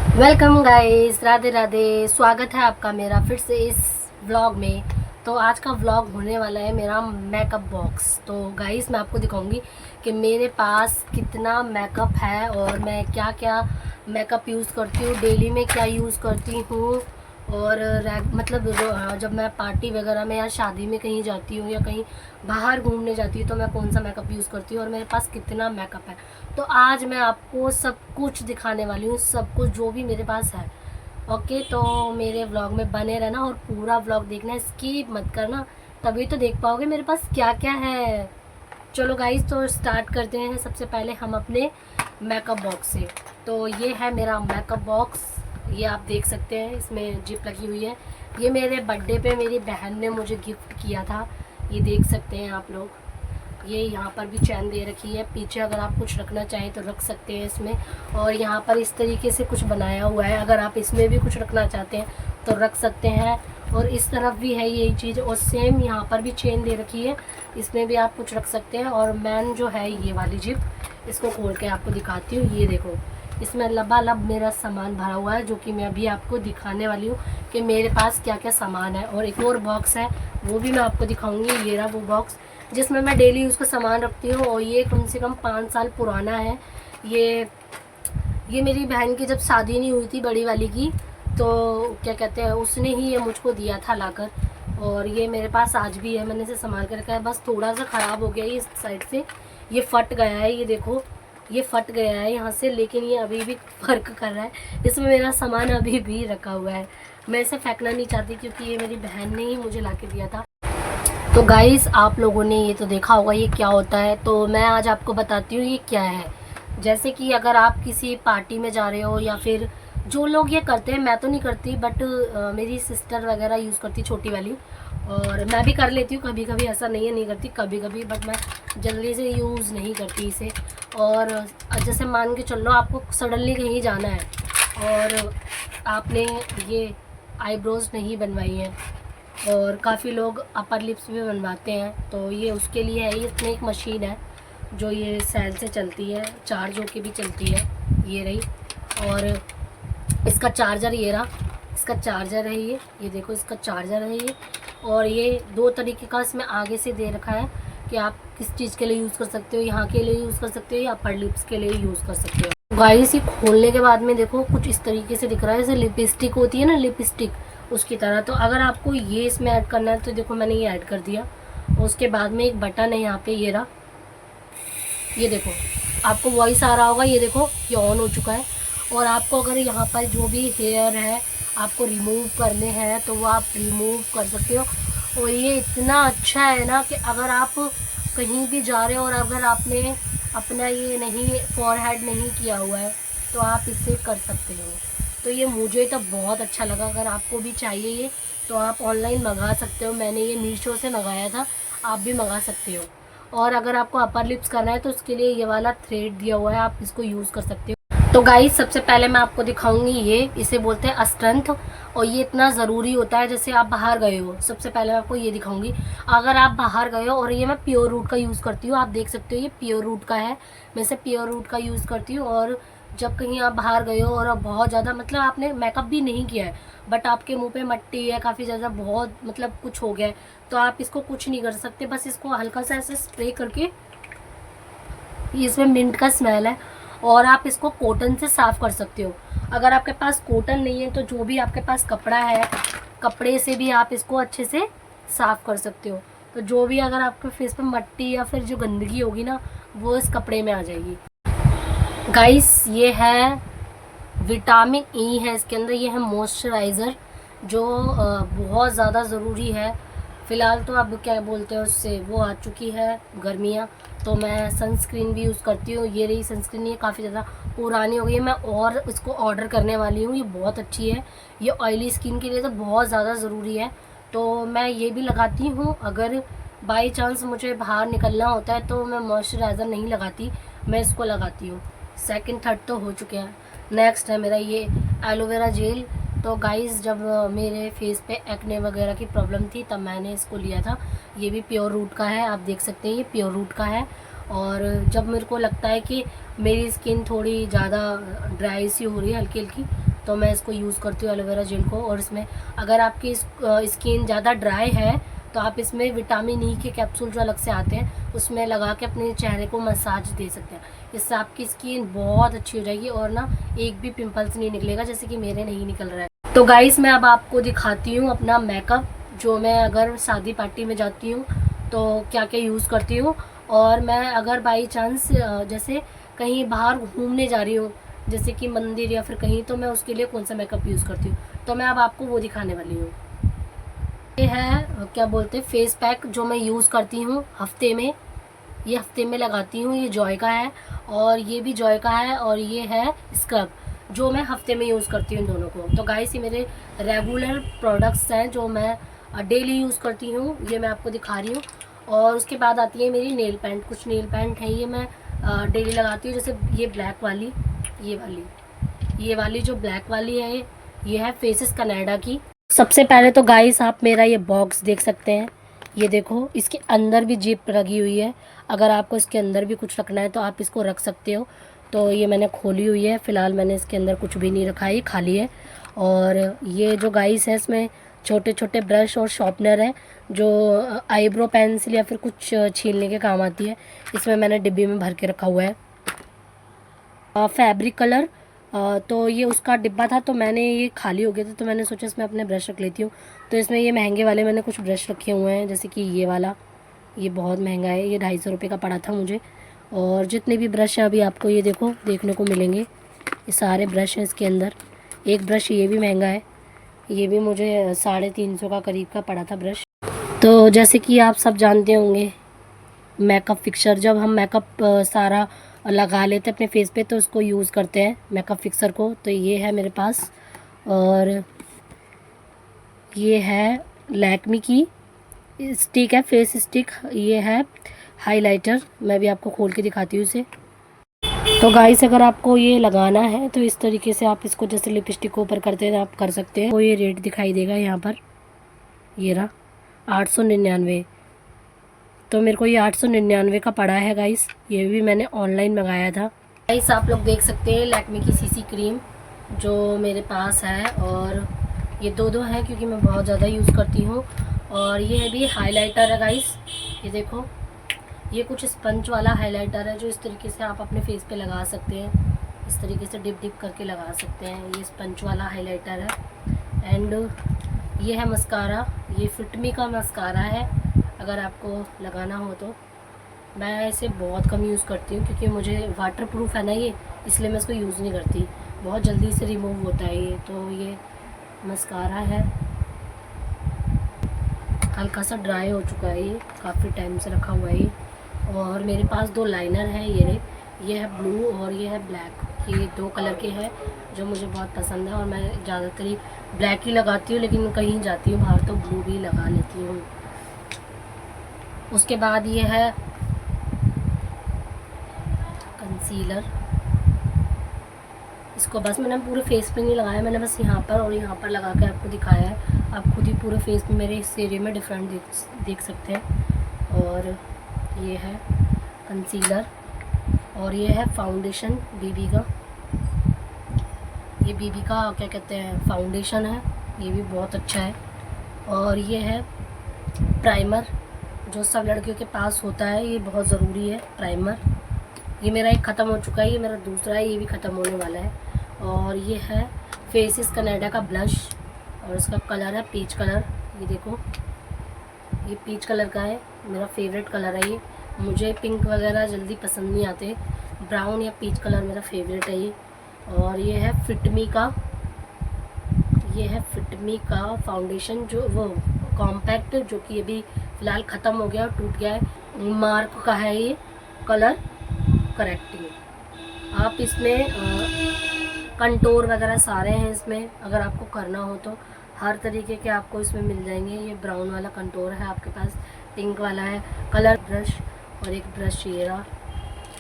Welcome guys, Radhe Radhe. स्वागत है आपका मेरा फिर से इस व्लॉग में। तो आज का व्लॉग होने वाला है मेरा मेकअप बॉक्स। तो गाइस मैं आपको दिखाऊंगी कि मेरे पास कितना मेकअप है और मैं क्या क्या मेकअप यूज़ करती हूँ, डेली में क्या यूज़ करती हूँ। और मतलब जब मैं पार्टी वगैरह में या शादी में कहीं जाती हूँ या कहीं बाहर घूमने जाती हूँ तो मैं कौन सा मेकअप यूज़ करती हूँ और मेरे पास कितना मेकअप है। तो आज मैं आपको सब कुछ दिखाने वाली हूँ, सब कुछ जो भी मेरे पास है। ओके, तो मेरे व्लॉग में बने रहना और पूरा व्लॉग देखना, स्किप मत करना, तभी तो देख पाओगे मेरे पास क्या क्या है। चलो गाइस, तो स्टार्ट करते हैं सबसे पहले हम अपने मेकअप बॉक्स से। तो ये है मेरा मेकअप बॉक्स, ये आप देख सकते हैं, इसमें जिप लगी हुई है। ये मेरे बर्थडे पे मेरी बहन ने मुझे गिफ्ट किया था, ये देख सकते हैं आप लोग। ये यहाँ पर भी चैन दे रखी है, पीछे अगर आप कुछ रखना चाहें तो रख सकते हैं इसमें। और यहाँ पर इस तरीके से कुछ बनाया हुआ है, अगर आप इसमें भी कुछ रखना चाहते हैं तो रख सकते हैं। और इस तरफ भी है यही चीज़, और सेम यहाँ पर भी चेन दे रखी है, इसमें भी आप कुछ रख सकते हैं। और मैन जो है ये वाली जिप, इसको खोल के आपको दिखाती हूँ। ये देखो, इसमें लबालब मेरा सामान भरा हुआ है, जो कि मैं अभी आपको दिखाने वाली हूँ कि मेरे पास क्या क्या सामान है। और एक और बॉक्स है, वो भी मैं आपको दिखाऊंगी। ये रहा वो बॉक्स जिसमें मैं डेली यूज़ का सामान रखती हूँ, और ये कम से कम 5 साल पुराना है। ये मेरी बहन की जब शादी नहीं हुई थी बड़ी वाली की, तो क्या कहते हैं, उसने ही ये मुझको दिया था लाकर। और ये मेरे पास आज भी है, मैंने इसे संभाल कर रखा है। बस थोड़ा सा ख़राब हो गया है इस साइड से, ये फट गया है, ये देखो ये फट गया है यहाँ से, लेकिन ये अभी भी वर्क कर रहा है। इसमें मेरा सामान अभी भी रखा हुआ है, मैं इसे फेंकना नहीं चाहती क्योंकि ये मेरी बहन ने ही मुझे ला के दिया था। तो गाइस, आप लोगों ने ये तो देखा होगा ये क्या होता है, तो मैं आज आपको बताती हूँ ये क्या है। जैसे कि अगर आप किसी पार्टी में जा रहे हो, या फिर जो लोग ये करते हैं, मैं तो नहीं करती, बट मेरी सिस्टर वगैरह यूज़ करती, छोटी वाली। और मैं भी कर लेती हूँ कभी कभी, ऐसा नहीं है नहीं करती, कभी कभी, बट मैं जल्दी से यूज़ नहीं करती इसे। और जैसे मान के चलो आपको सडनली कहीं जाना है और आपने ये आईब्रोज नहीं बनवाई हैं, और काफ़ी लोग अपर लिप्स भी बनवाते हैं, तो ये उसके लिए है। ये इसमें एक मशीन है जो ये सेल से चलती है, चार्ज होके भी चलती है, ये रही। और इसका चार्जर ये रहा, इसका चार्जर है ये देखो, इसका चार्जर है ये। और ये दो तरीके का इसमें आगे से दे रखा है कि आप किस चीज़ के लिए यूज़ कर सकते हो, यहाँ के लिए यूज़ कर सकते हो या अपर लिप्स के लिए यूज़ कर सकते हो। गाइस, ये खोलने के बाद में देखो कुछ इस तरीके से दिख रहा है, जैसे लिपस्टिक होती है ना, लिपस्टिक उसकी तरह। तो अगर आपको ये इसमें ऐड करना है तो देखो मैंने ये ऐड कर दिया। और उसके बाद में एक बटन है यहाँ पे, ये रहा, ये देखो आपको वॉइस आ रहा होगा, ये देखो ये ऑन हो चुका है। और आपको अगर यहाँ पर जो भी हेयर है आपको रिमूव करने हैं तो वो आप रिमूव कर सकते हो। और ये इतना अच्छा है ना कि अगर आप कहीं भी जा रहे हो और अगर आपने अपना ये नहीं फॉरहेड नहीं किया हुआ है तो आप इसे कर सकते हो। तो ये मुझे तो बहुत अच्छा लगा, अगर आपको भी चाहिए ये तो आप ऑनलाइन मंगा सकते हो। मैंने ये मीशो से मंगाया था, आप भी मंगा सकते हो। और अगर आपको अपर लिप्स करना है तो उसके लिए ये वाला थ्रेड दिया हुआ है, आप इसको यूज़ कर सकते हो। तो गाइस, सबसे पहले मैं आपको दिखाऊंगी ये, इसे बोलते हैं अस्त्रंथ। और ये इतना ज़रूरी होता है, जैसे आप बाहर गए हो, सबसे पहले मैं आपको ये दिखाऊंगी। अगर आप बाहर गए हो, और ये मैं प्योर रूट का यूज़ करती हूँ, आप देख सकते हो ये प्योर रूट का है, मैं इसे प्योर रूट का यूज़ करती हूँ। और जब कहीं आप बाहर गए हो और अब बहुत ज़्यादा मतलब आपने मेकअप भी नहीं किया है, बट आपके मुंह पे मट्टी है काफ़ी ज़्यादा, बहुत मतलब कुछ हो गया है, तो आप इसको कुछ नहीं कर सकते, बस इसको हल्का सा ऐसे स्प्रे करके, इसमें मिंट का स्मेल है, और आप इसको कॉटन से साफ़ कर सकते हो। अगर आपके पास कॉटन नहीं है तो जो भी आपके पास कपड़ा है, कपड़े से भी आप इसको अच्छे से साफ़ कर सकते हो। तो जो भी अगर आपके फेस पे मट्टी या फिर जो गंदगी होगी ना, वो इस कपड़े में आ जाएगी। गाइस, ये है विटामिन ई है इसके अंदर, ये है मॉइस्चराइज़र जो बहुत ज़्यादा ज़रूरी है। फ़िलहाल तो अब क्या बोलते हैं उससे, वो आ चुकी है गर्मियाँ, तो मैं सनस्क्रीन भी यूज़ करती हूँ। ये रही सनस्क्रीन, ये काफ़ी ज़्यादा पुरानी हो गई है, मैं और इसको ऑर्डर करने वाली हूँ। ये बहुत अच्छी है, ये ऑयली स्किन के लिए तो बहुत ज़्यादा ज़रूरी है, तो मैं ये भी लगाती हूँ। अगर बाई चांस मुझे बाहर निकलना होता है तो मैं मॉइस्चराइज़र नहीं लगाती, मैं इसको लगाती हूँ। सेकंड थर्ड तो हो चुके हैं, नेक्स्ट है मेरा ये एलोवेरा जेल। तो गाइस, जब मेरे फेस पे एक्ने वगैरह की प्रॉब्लम थी तब मैंने इसको लिया था। ये भी प्योर रूट का है, आप देख सकते हैं ये प्योर रूट का है। और जब मेरे को लगता है कि मेरी स्किन थोड़ी ज़्यादा ड्राई सी हो रही है, हल्की हल्की, तो मैं इसको यूज़ करती हूँ एलोवेरा जेल को। और इसमें अगर आपकी स्किन ज़्यादा ड्राई है तो आप इसमें विटामिन ई के कैप्सूल जो अलग से आते हैं उसमें लगा के अपने चेहरे को मसाज दे सकते हैं। इससे आपकी स्किन बहुत अच्छी हो जाएगी और ना एक भी पिंपल्स नहीं निकलेगा, जैसे कि मेरे नहीं निकल रहा है। तो गाइस मैं अब आपको दिखाती हूँ अपना मेकअप, जो मैं अगर शादी पार्टी में जाती हूँ तो क्या क्या यूज़ करती हूँ। और मैं अगर बाई चांस जैसे कहीं बाहर घूमने जा रही हूँ, जैसे कि मंदिर या फिर कहीं, तो मैं उसके लिए कौन सा मेकअप यूज़ करती हूँ, तो मैं अब आपको वो दिखाने वाली हूँ। ये है क्या बोलते हैं फेस पैक, जो मैं यूज़ करती हूँ हफ्ते में, ये हफ्ते में लगाती हूँ। ये जॉय का है और ये भी जॉय का है, और ये है स्क्रब जो मैं हफ्ते में यूज़ करती हूँ दोनों को। तो गाइस ये मेरे रेगुलर प्रोडक्ट्स हैं जो मैं डेली यूज़ करती हूँ, ये मैं आपको दिखा रही हूँ। और उसके बाद आती है मेरी नेल पेंट, कुछ नेल पेंट है ये मैं डेली लगाती हूँ। जैसे ये ब्लैक वाली, ये वाली जो ब्लैक वाली है ये है फेसेस कनाडा की। सबसे पहले तो गाइस आप मेरा ये बॉक्स देख सकते हैं, ये देखो इसके अंदर भी जिप लगी हुई है। अगर आपको इसके अंदर भी कुछ रखना है तो आप इसको रख सकते हो। तो ये मैंने खोली हुई है, फ़िलहाल मैंने इसके अंदर कुछ भी नहीं रखा है, ये खाली है। और ये जो गाइस है इसमें छोटे छोटे ब्रश और शॉर्पनर है जो आईब्रो पेंसिल या फिर कुछ छीलने के काम आती है। इसमें मैंने डिब्बी में भर के रखा हुआ है। फैब्रिक कलर, तो ये उसका डिब्बा था तो मैंने ये खाली हो गया था तो मैंने सोचा इसमें अपने ब्रश रख लेती हूँ। तो इसमें ये महंगे वाले मैंने कुछ ब्रश रखे हुए हैं, जैसे कि ये वाला, ये बहुत महंगा है, ये 250 रुपये का पड़ा था मुझे। और जितने भी ब्रश हैं अभी आपको ये देखो देखने को मिलेंगे, ये सारे ब्रश हैं इसके अंदर। एक ब्रश ये भी महंगा है, ये भी मुझे 350 का करीब का पड़ा था ब्रश। तो जैसे कि आप सब जानते होंगे मेकअप फिक्सर, जब हम मेकअप सारा लगा लेते हैं अपने फेस पे तो उसको यूज़ करते हैं मेकअप फिक्सर को। तो ये है मेरे पास, और ये है लैक्मी की स्टिक है, फेस स्टिक। ये है हाइलाइटर, मैं भी आपको खोल के दिखाती हूँ इसे। तो गाइस अगर आपको ये लगाना है तो इस तरीके से आप इसको जैसे लिपस्टिक को ऊपर करते हैं आप कर सकते हैं। तो ये रेट दिखाई देगा यहाँ पर, ये रहा 899। तो मेरे को ये 899 का पड़ा है गाइस, ये भी मैंने ऑनलाइन मंगाया था। गाइस आप लोग देख सकते हैं लैक्मे की सीसी क्रीम जो मेरे पास है, और ये दो हैं क्योंकि मैं बहुत ज़्यादा यूज़ करती हूँ। और ये भी हाइलाइटर है गाइस, ये देखो ये कुछ स्पंज वाला हाइलाइटर है जो इस तरीके से आप अपने फेस पे लगा सकते हैं, इस तरीके से डिप डिप करके लगा सकते हैं। ये स्पंज वाला हाइलाइटर है। एंड ये है मस्कारा, ये फिटमी का मस्कारा है, अगर आपको लगाना हो तो। मैं इसे बहुत कम यूज़ करती हूँ क्योंकि मुझे वाटर प्रूफ है ना ये, इसलिए मैं इसको यूज़ नहीं करती, बहुत जल्दी से रिमूव होता है ये। तो ये मस्कारा है, हल्का सा ड्राई हो चुका है ये, काफ़ी टाइम से रखा हुआ है ये। और मेरे पास 2 लाइनर हैं, ये है ब्लू और ये है ब्लैक, ये 2 कलर के हैं जो मुझे बहुत पसंद है। और मैं ज़्यादातर ही ब्लैक ही लगाती हूँ, लेकिन कहीं जाती हूँ बाहर तो ब्लू भी लगा लेती हूँ। उसके बाद ये है कंसीलर, इसको बस मैंने पूरे फेस पे नहीं लगाया, मैंने बस यहाँ पर और यहाँ पर लगा के आपको दिखाया है। आप खुद ही पूरे फेस पे मेरे इस एरिया में डिफरेंट देख सकते हैं। और ये है कंसीलर, और ये है फाउंडेशन बीबी का, ये बीबी का क्या कहते हैं फाउंडेशन है, ये भी बहुत अच्छा है। और ये है प्राइमर जो सब लड़कियों के पास होता है, ये बहुत ज़रूरी है प्राइमर। ये मेरा एक ख़त्म हो चुका है, ये मेरा दूसरा है, ये भी ख़त्म होने वाला है। और ये है फेसेस कनाडा का ब्लश, और इसका कलर है पीच कलर, ये देखो ये पीच कलर का है, मेरा फेवरेट कलर है ये। मुझे पिंक वगैरह जल्दी पसंद नहीं आते, ब्राउन या पीच कलर मेरा फेवरेट है ये। और ये है फिटमी का फाउंडेशन, जो वो कॉम्पैक्ट, जो कि ये भी फ़िलहाल ख़त्म हो गया और टूट गया है। मार्क का है ये, कलर करेक्टिंग। आप इसमें कंटूर वगैरह सारे हैं इसमें, अगर आपको करना हो तो हर तरीके के आपको इसमें मिल जाएंगे। ये ब्राउन वाला कंटूर है आपके पास, पिंक वाला है, कलर ब्रश, और एक ब्रश ये रहा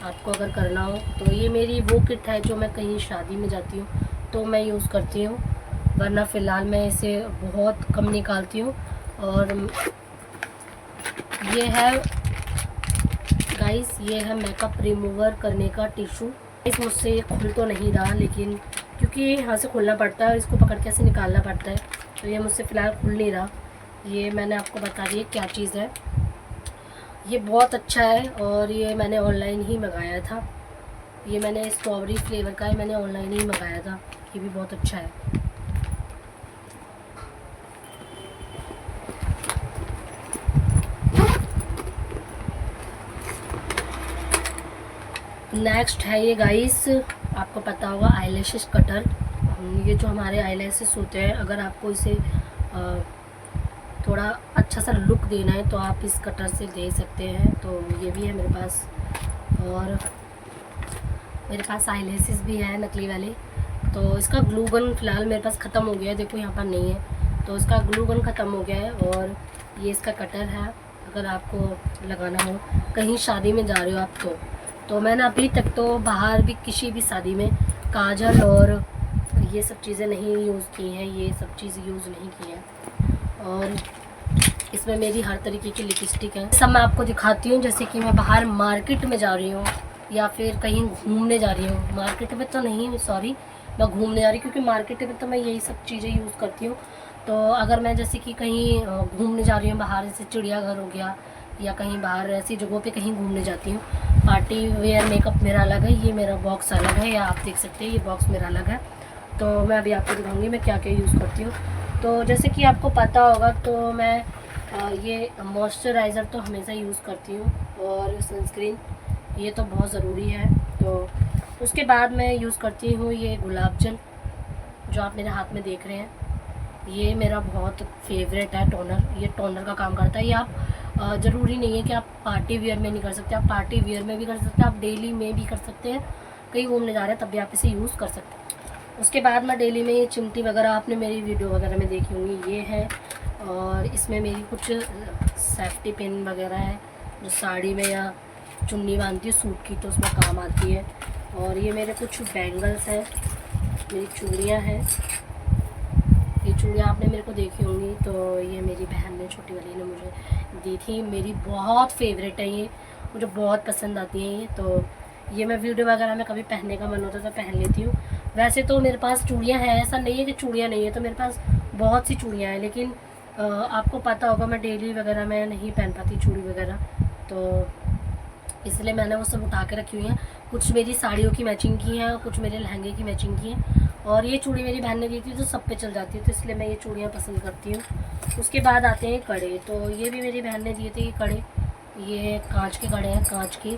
आपको अगर करना हो तो। ये मेरी वो किट है जो मैं कहीं शादी में जाती हूँ तो मैं यूज़ करती हूँ, वरना फ़िलहाल मैं इसे बहुत कम निकालती हूँ। और ये है गाइस, ये है मेकअप रिमूवर करने का टिशू। इस मुझसे ये खुल तो नहीं रहा, लेकिन क्योंकि यहाँ से खोलना पड़ता है और इसको पकड़ के ऐसे निकालना पड़ता है। तो ये मुझसे फ़िलहाल खुल नहीं रहा। ये मैंने आपको बता दिया क्या चीज़ है। ये बहुत अच्छा है और ये मैंने ऑनलाइन ही मंगाया था। ये मैंने स्ट्रॉबेरी फ्लेवर का है, मैंने ऑनलाइन ही मंगाया था। ये भी बहुत अच्छा है। नेक्स्ट है ये गाइस, आपको पता होगा आईलैशेस कटर। ये जो हमारे आईलैशेस होते हैं, अगर आपको इसे थोड़ा अच्छा सा लुक देना है तो आप इस कटर से दे सकते हैं। तो ये भी है मेरे पास, और मेरे पास आईलैशेस भी है नकली वाले। तो इसका ग्लू गन फ़िलहाल मेरे पास ख़त्म हो गया है, देखो यहाँ पर नहीं है। तो इसका ग्लू गन ख़त्म हो गया है और ये इसका कटर है। अगर आपको लगाना हो, कहीं शादी में जा रहे हो आप, तो मैंने अभी तक तो बाहर भी किसी भी शादी में काजल और ये सब चीज़ें नहीं यूज़ की हैं, ये सब चीज़ें यूज़ नहीं की हैं। और इसमें मेरी हर तरीके की लिपस्टिक है। सब मैं आपको दिखाती हूँ। जैसे कि मैं बाहर मार्केट में जा रही हूँ या फिर कहीं घूमने जा रही हूँ। मार्केट में तो नहीं, सॉरी, मैं घूमने जा रही हूँ, क्योंकि मार्केट में तो मैं यही सब चीज़ें यूज़ करती हूँ। तो अगर मैं जैसे कि कहीं घूमने जा रही हूँ बाहर, जैसे चिड़ियाघर हो गया या कहीं बाहर ऐसी जगहों पे कहीं घूमने जाती हूँ, पार्टी वेयर मेकअप मेरा अलग है, ये मेरा बॉक्स अलग है, या आप देख सकते हैं ये बॉक्स मेरा अलग है। तो मैं अभी आपको दिखाऊंगी मैं क्या क्या यूज़ करती हूँ। तो जैसे कि आपको पता होगा, तो मैं ये मॉइस्चराइज़र तो हमेशा यूज़ करती हूँ, और सनस्क्रीन ये तो बहुत ज़रूरी है। तो उसके बाद मैं यूज़ करती हूँ ये गुलाब जल, जो आप मेरे हाथ में देख रहे हैं। ये मेरा बहुत फेवरेट है टोनर। ये टोनर का काम करता है। ये आप ज़रूरी नहीं है कि आप पार्टी वेयर में नहीं कर सकते, आप पार्टी वेयर में भी कर सकते हैं, आप डेली में भी कर सकते हैं। कहीं घूमने जा रहे हैं तब भी आप इसे यूज़ कर सकते हैं। उसके बाद मैं डेली में ये चिमटी वगैरह आपने मेरी वीडियो वगैरह में देखी होंगी, ये है। और इसमें मेरी कुछ सेफ्टी पिन वगैरह है, जो साड़ी में या चुन्नी बांधती है सूट की, तो उसमें काम आती है। और ये मेरे कुछ बैंगल्स हैं, मेरी चूड़ियाँ हैं। ये चूड़ियाँ आपने मेरे को देखी होंगी। तो ये मेरी बहन ने, छोटी वाली ने मुझे दी थी, मेरी बहुत फेवरेट है ये, मुझे बहुत पसंद आती हैं ये। तो ये मैं वीडियो वगैरह में कभी पहनने का मन होता है तो पहन लेती हूँ। वैसे तो मेरे पास चूड़ियाँ हैं, ऐसा नहीं है कि चूड़ियाँ नहीं है, तो मेरे पास बहुत सी चूड़ियाँ हैं, लेकिन आपको पता होगा मैं डेली वगैरह में नहीं पहन पाती चूड़ी वगैरह, तो इसलिए मैंने वो सब उठा के रखी हुई हैं। कुछ मेरी साड़ियों की मैचिंग की हैं, कुछ मेरे लहंगे की मैचिंग की हैं। और ये चूड़ी मेरी बहन ने दी थी, जो सब पे चल जाती है, तो इसलिए मैं ये चूड़ियाँ पसंद करती हूँ। उसके बाद आते हैं कड़े। तो ये भी मेरी बहन ने दिए थे ये कड़े। ये कांच के कड़े हैं, कांच के,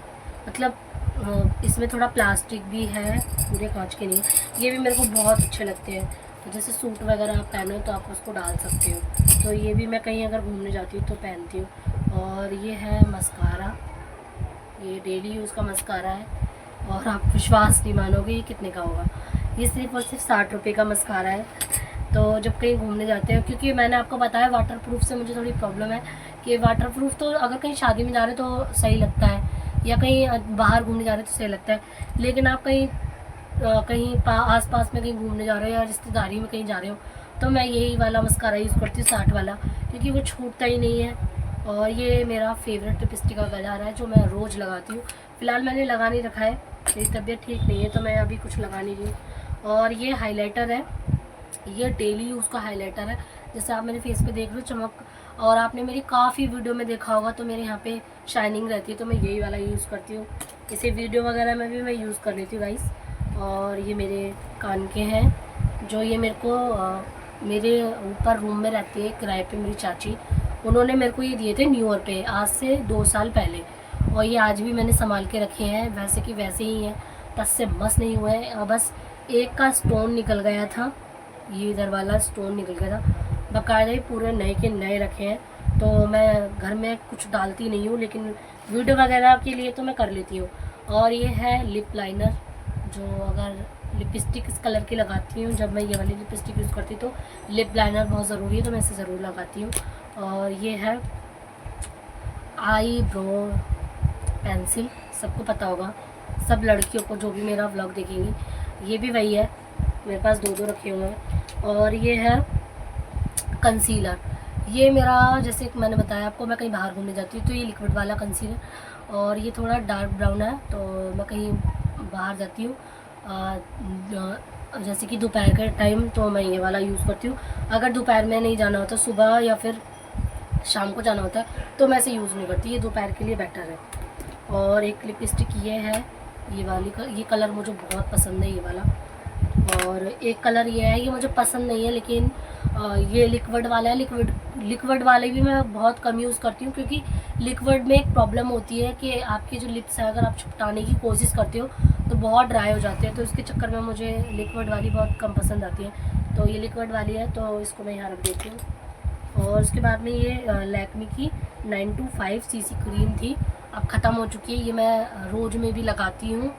मतलब इसमें थोड़ा प्लास्टिक भी है, पूरे कांच के नहीं। ये भी मेरे को बहुत अच्छे लगते हैं, जैसे सूट वगैरह आप पहनो तो आप उसको डाल सकते हो। तो ये भी मैं कहीं अगर घूमने जाती हूँ तो पहनती हूँ। और ये है मस्कारा, ये डेली यूज़ का मस्कारा है, और आप विश्वास नहीं मानोगे ये कितने का होगा। ये सिर्फ और सिर्फ 60 रुपये का मस्कारा है। तो जब कहीं घूमने जाते हैं, क्योंकि मैंने आपको बताया वाटरप्रूफ से मुझे थोड़ी प्रॉब्लम है, कि वाटरप्रूफ तो अगर कहीं शादी में जा रहे तो सही लगता है, या कहीं बाहर घूमने जा रहे तो सही लगता है, लेकिन आप कहीं आस पास में कहीं घूमने जा रहे हो या रिश्तेदारी में कहीं जा रहे हो, तो मैं यही वाला मस्कारा यूज़ करती हूँ, 60 वाला, क्योंकि वो छूटता ही नहीं है। और ये मेरा फेवरेट लिपस्टिक का कलर है, जो मैं रोज़ लगाती हूँ। फ़िलहाल मैंने लगा नहीं रखा है, मेरी तबीयत ठीक नहीं है, तो मैं अभी कुछ लगा नहीं रही हूँ। और ये हाइलाइटर है, ये डेली यूज़ का हाइलाइटर है, जैसे आप मेरे फेस पे देख रहे हो चमक। और आपने मेरी काफ़ी वीडियो में देखा होगा, तो मेरे यहाँ पे शाइनिंग रहती है, तो मैं यही वाला यूज़ करती हूँ। इसे वीडियो वगैरह में भी मैं यूज़ कर लेती हूँ गाइस। और ये मेरे कान के हैं, जो ये मेरे को मेरे ऊपर रूम में रहती है किराए पे मेरी चाची, उन्होंने मेरे को ये दिए थे न्यू ईयर पे, आज से 2 साल पहले। और ये आज भी मैंने संभाल के रखे हैं, वैसे कि वैसे ही हैं, टच से मस नहीं हुए हैं। बस एक का स्टोन निकल गया था, ये इधर वाला स्टोन निकल गया था, बाकायदा ही पूरे नए के नए रखे हैं। तो मैं घर में कुछ डालती नहीं हूँ, लेकिन वीडियो वगैरह के लिए तो मैं कर लेती हूँ। और ये है लिप लाइनर, जो अगर लिपस्टिक इस कलर की लगाती हूँ, जब मैं ये वाली लिपस्टिक यूज़ करती तो लिप लाइनर बहुत ज़रूरी है, तो मैं इसे ज़रूर लगाती हूँ। और ये है आई ब्रो पेंसिल, सबको पता होगा, सब लड़कियों को जो भी मेरा व्लॉग देखेंगी, ये भी वही है, मेरे पास 2 रखे हुए हैं। और ये है कंसीलर, ये मेरा, जैसे मैंने बताया आपको, मैं कहीं बाहर घूमने जाती हूँ तो ये लिक्विड वाला कंसीलर। और ये थोड़ा डार्क ब्राउन है, तो मैं कहीं बाहर जाती हूँ जैसे कि दोपहर के टाइम तो मैं ये वाला यूज़ करती हूँ। अगर दोपहर में नहीं जाना होता, सुबह या फिर शाम को जाना होता है, तो मैं इसे यूज़ नहीं करती। ये दोपहर के लिए बेटर है। और एक लिपस्टिक ये है, ये वाली का, ये कलर मुझे बहुत पसंद है, ये वाला। और एक कलर ये है, ये मुझे पसंद नहीं है, लेकिन ये लिक्विड वाला है। लिक्विड वाले भी मैं बहुत कम यूज़ करती हूँ, क्योंकि लिक्विड में एक प्रॉब्लम होती है कि आपकी जो लिप्स है, अगर आप छुटाने की कोशिश करते हो तो बहुत ड्राई हो जाते हैं। तो इसके चक्कर में मुझे लिक्विड वाली बहुत कम पसंद आती है। तो ये लिक्विड वाली है, तो इसको मैं यहाँ रख देती हूँ। और उसके बाद में ये लैक्मी की 925 सीसी क्रीम थी, अब ख़त्म हो चुकी है। ये मैं रोज़ में भी लगाती हूँ,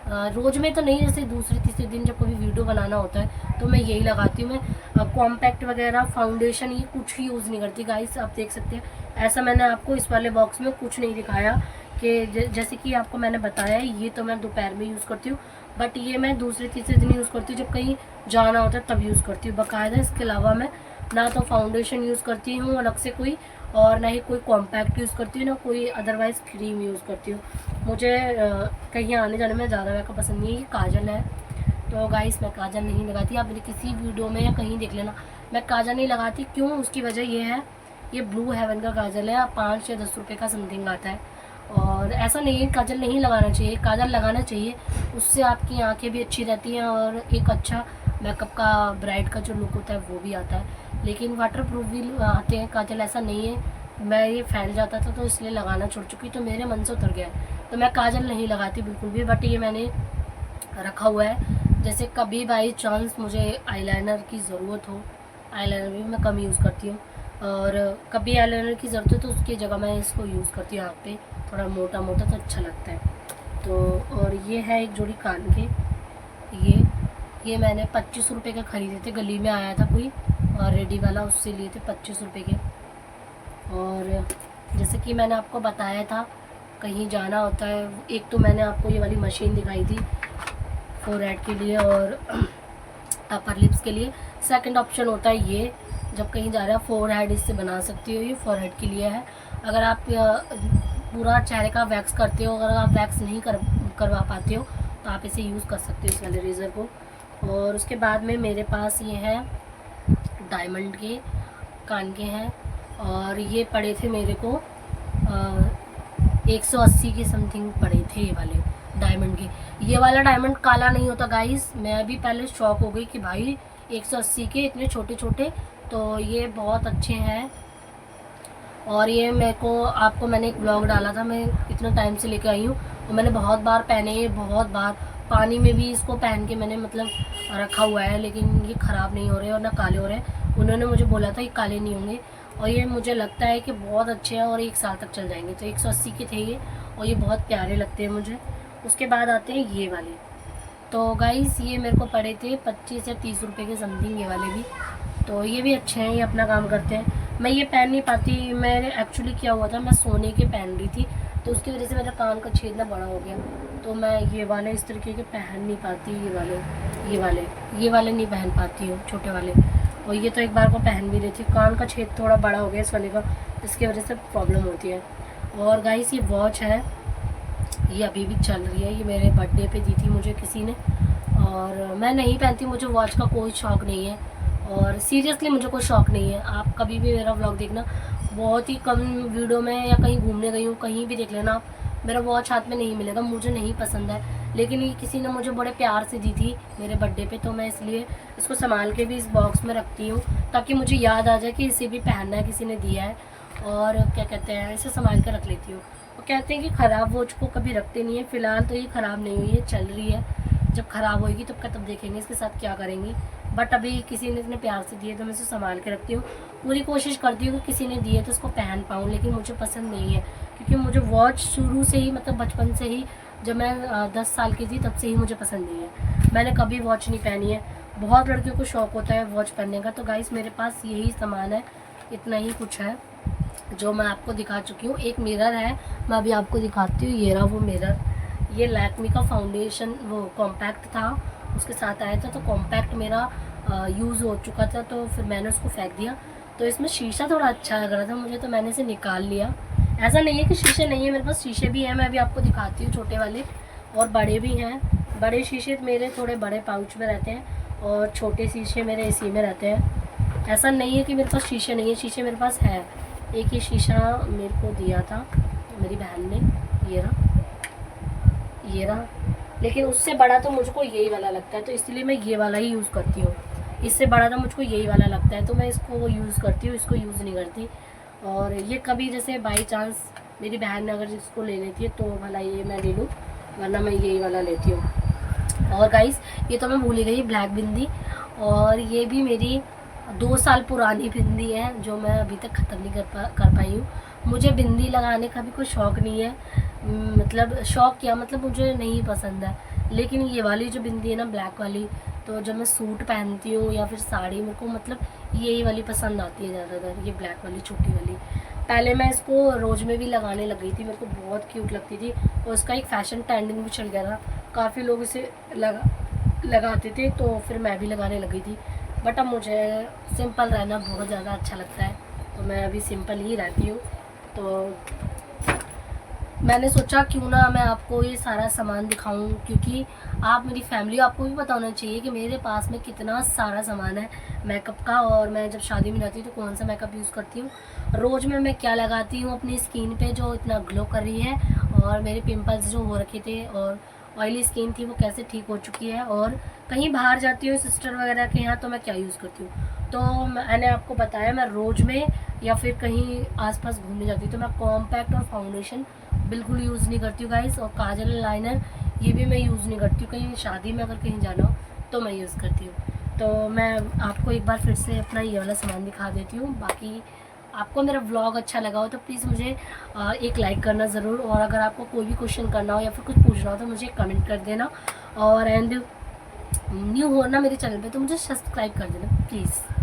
रोज़ में तो नहीं, जैसे दूसरे तीसरे दिन जब कोई वीडियो बनाना होता है तो मैं यही लगाती हूँ। मैं कॉम्पैक्ट वगैरह, फाउंडेशन, ये कुछ ही यूज़ नहीं करती गाइस। आप देख सकते हैं, ऐसा मैंने आपको इस वाले बॉक्स में कुछ नहीं दिखाया कि जैसे कि आपको मैंने बताया, ये तो मैं दोपहर में यूज़ करती हूँ, बट ये मैं दूसरे तीसरे दिन यूज़ करती हूँ, जब कहीं जाना होता है तब यूज़ करती हूँ बाकायदा। इसके अलावा मैं ना तो फाउंडेशन यूज़ करती हूँ अलग से कोई, और ना ही कोई कॉम्पैक्ट यूज़ करती हूँ, ना कोई अदरवाइज़ क्रीम यूज़ करती हूँ। मुझे कहीं आने जाने में ज़्यादा मेकअप पसंद नहीं है। ये काजल है, तो गाइस मैं काजल नहीं लगाती। आप मेरी किसी वीडियो में या कहीं देख लेना, मैं काजल नहीं लगाती। क्यों? उसकी वजह ये है, ये ब्लू हेवन का काजल है, 5 या 10 रुपये का समथिंग आता है। और ऐसा नहीं है काजल नहीं लगाना चाहिए, काजल लगाना चाहिए, उससे आपकी आंखें भी अच्छी रहती हैं और एक अच्छा मेकअप का ब्राइट का जो लुक होता है वो भी आता है। लेकिन वाटर प्रूफ भी आते हैं काजल, ऐसा नहीं है। मैं ये फैल जाता था तो इसलिए लगाना छोड़ चुकी, तो मेरे मन से उतर गया है, तो मैं काजल नहीं लगाती बिल्कुल भी। बट ये मैंने रखा हुआ है, जैसे कभी बाई चांस मुझे आईलाइनर की ज़रूरत हो, आईलाइनर भी मैं कम यूज़ करती हूँ, और कभी आईलाइनर की ज़रूरत हो तो उसकी जगह मैं इसको यूज़ करती हूँ। यहाँ पे थोड़ा मोटा मोटा तो अच्छा लगता है। तो और ये है एक जोड़ी कान के, ये मैंने 25 रुपये के ख़रीदे थे, गली में आया था कोई और रेडी वाला, उससे लिए थे 25 रुपये के। और जैसे कि मैंने आपको बताया था, कहीं जाना होता है, एक तो मैंने आपको ये वाली मशीन दिखाई थी फोरहेड के लिए और अपर लिप्स के लिए। सेकंड ऑप्शन होता है ये, जब कहीं जा रहा है फोरहेड इससे बना सकती हो, ये फोरहेड के लिए है। अगर आप पूरा चेहरे का वैक्स करते हो, अगर आप वैक्स नहीं करवा पाते हो तो आप इसे यूज़ कर सकते हो, इस वाले रेज़र को। और उसके बाद में मेरे पास ये है डायमंड के कान के हैं, और ये पड़े थे मेरे को 180 के समथिंग पड़े थे ये वाले डायमंड के। ये वाला डायमंड काला नहीं होता गाइस, मैं भी पहले शॉक हो गई कि भाई 180 के इतने छोटे छोटे, तो ये बहुत अच्छे हैं। और ये मेरे को, आपको मैंने एक ब्लॉग डाला था, मैं इतना टाइम से लेकर आई हूँ और मैंने बहुत बार पहने हैं, बहुत बार पानी में भी इसको पहन के मैंने मतलब रखा हुआ है, लेकिन ये ख़राब नहीं हो रहे और ना काले हो रहे हैं। उन्होंने मुझे बोला था ये काले नहीं होंगे, और ये मुझे लगता है कि बहुत अच्छे हैं और 1 साल तक चल जाएंगे। तो 180 के थे ये, और ये बहुत प्यारे लगते हैं मुझे। उसके बाद आते हैं ये वाले, तो गाइस ये मेरे को पड़े थे 25 या 30 रुपये के समथिंग, ये वाले भी। तो ये भी अच्छे हैं, ये अपना काम करते हैं। मैं ये पहन नहीं पाती, मैंने एक्चुअली क्या हुआ था, मैं सोने के पहन रही थी, तो उसकी वजह से मेरा कान का छेद ना बड़ा हो गया, तो मैं ये वाले इस तरीके के पहन नहीं पाती। ये वाले नहीं पहन पाती हूँ, छोटे वाले। और ये तो एक बार को पहन भी रही थी, कान का छेद थोड़ा बड़ा हो गया इस वाले का, इसकी वजह से प्रॉब्लम होती है। और गाइस ये वॉच है, ये अभी भी चल रही है, ये मेरे बर्थडे पे दी थी मुझे किसी ने, और मैं नहीं पहनती, मुझे वॉच का कोई शौक़ नहीं है, और सीरियसली मुझे कोई शौक़ नहीं है। आप कभी भी मेरा व्लॉग देखना, बहुत ही कम वीडियो में या कहीं घूमने गई हूँ, कहीं भी देख लेना आप, मेरा वॉच हाथ में नहीं मिलेगा, मुझे नहीं पसंद है। लेकिन ये किसी ने मुझे बड़े प्यार से दी थी मेरे बर्थडे पे, तो मैं इसलिए इसको संभाल के भी इस बॉक्स में रखती हूँ, ताकि मुझे याद आ जाए कि इसे भी पहनना है, किसी ने दिया है, और क्या कहते हैं, इसे संभाल कर रख लेती हूँ। वो कहते हैं कि ख़राब वॉच को कभी रखते नहीं है, फ़िलहाल तो ये ख़राब नहीं हुई है, चल रही है, जब ख़राब होएगी तब देखेंगे इसके साथ क्या करेंगी। बट अभी किसी ने इतने प्यार से दिए तो मैं इसे संभाल के रखती हूँ। पूरी कोशिश करती हूँ कि किसी ने दिए तो इसको पहन पाऊँ, लेकिन मुझे पसंद नहीं है, क्योंकि मुझे वॉच शुरू से ही, मतलब बचपन से ही, जब मैं 10 साल की थी तब से ही मुझे पसंद नहीं है, मैंने कभी वॉच नहीं पहनी है। बहुत लड़कियों को शौक़ होता है वॉच पहनने का। तो गाइस मेरे पास यही सामान है, इतना ही कुछ है जो मैं आपको दिखा चुकी हूँ। एक मिरर है, मैं अभी आपको दिखाती हूँ, ये रहा वो मिरर। ये लैक्मी का फाउंडेशन वो कॉम्पैक्ट था, उसके साथ आया था, तो कॉम्पैक्ट मेरा यूज़ हो चुका था, तो फिर मैंने उसको फेंक दिया। तो इसमें शीशा थोड़ा अच्छा लग रहा था मुझे, तो मैंने इसे निकाल लिया। ऐसा नहीं है कि शीशे नहीं है, मेरे पास शीशे भी हैं, मैं अभी आपको दिखाती हूँ, छोटे वाले और बड़े भी हैं। बड़े शीशे मेरे थोड़े बड़े पाउच में रहते हैं, और छोटे शीशे मेरे इसी में रहते हैं। ऐसा नहीं है कि मेरे पास शीशे नहीं है, शीशे मेरे पास है। एक ही शीशा मेरे को दिया था मेरी बहन ने, ये रहा। लेकिन उससे बड़ा तो मुझको यही वाला लगता है, तो इसलिए मैं ये वाला ही यूज़ करती हूँ। इससे बड़ा तो मुझको यही वाला लगता है, तो मैं इसको यूज़ करती हूँ, इसको यूज़ नहीं करती। और ये कभी जैसे बाई चांस मेरी बहन ने अगर इसको ले लेती है तो भला ये मैं ले लूँ, वरना मैं यही वाला लेती हूँ। और गाइस ये तो मैं भूल ही गई, ब्लैक बिंदी। और ये भी मेरी 2 साल पुरानी बिंदी है जो मैं अभी तक ख़त्म नहीं कर पाई हूँ। मुझे बिंदी लगाने का भी कोई शौक़ नहीं है, मतलब शौक़ क्या, मतलब मुझे नहीं पसंद है। लेकिन ये वाली जो बिंदी है ना, ब्लैक वाली, तो जब मैं सूट पहनती हूँ या फिर साड़ी, मेरे को मतलब यही वाली पसंद आती है ज़्यादातर, ये ब्लैक वाली छोटी वाली। पहले मैं इसको रोज़ में भी लगाने लग गई थी, मेरे को बहुत क्यूट लगती थी और उसका एक फ़ैशन ट्रेंडिंग भी चल गया था, काफ़ी लोग इसे लगाते थे, तो फिर मैं भी लगाने लग गई थी। बट अब मुझे सिंपल रहना बहुत ज़्यादा अच्छा लगता है, तो मैं अभी सिंपल ही रहती हूँ। तो मैंने सोचा क्यों ना मैं आपको ये सारा सामान दिखाऊं, क्योंकि आप मेरी फैमिली, आपको भी पता होना चाहिए कि मेरे पास में कितना सारा सामान है मेकअप का, और मैं जब शादी में जाती हूँ तो कौन सा मेकअप यूज़ करती हूँ, रोज़ में मैं क्या लगाती हूँ अपनी स्किन पे जो इतना ग्लो कर रही है, और मेरे पिंपल्स जो हो रखे थे और ऑयली स्किन थी वो कैसे ठीक हो चुकी है, और कहीं बाहर जाती हूँ सिस्टर वगैरह के यहाँ तो मैं क्या यूज़ करती हूँ। तो मैंने आपको बताया, मैं रोज़ में या फिर कहीं आसपास घूमने जाती हूँ तो मैं कॉम्पैक्ट और फाउंडेशन बिल्कुल यूज़ नहीं करती हूँ गाइस, और काजल लाइनर ये भी मैं यूज़ नहीं करती हूँ। कहीं शादी में अगर कहीं जाना हो तो मैं यूज़ करती हूँ। तो मैं आपको एक बार फिर से अपना ये वाला सामान दिखा देती हूँ। बाकी आपको मेरा व्लॉग अच्छा लगा हो तो प्लीज़ मुझे एक लाइक करना ज़रूर, और अगर आपको कोई भी क्वेश्चन करना हो या फिर कुछ पूछना हो तो मुझे कमेंट कर देना, और एंड न्यू हो ना मेरे चैनल पे तो मुझे सब्सक्राइब कर देना प्लीज़।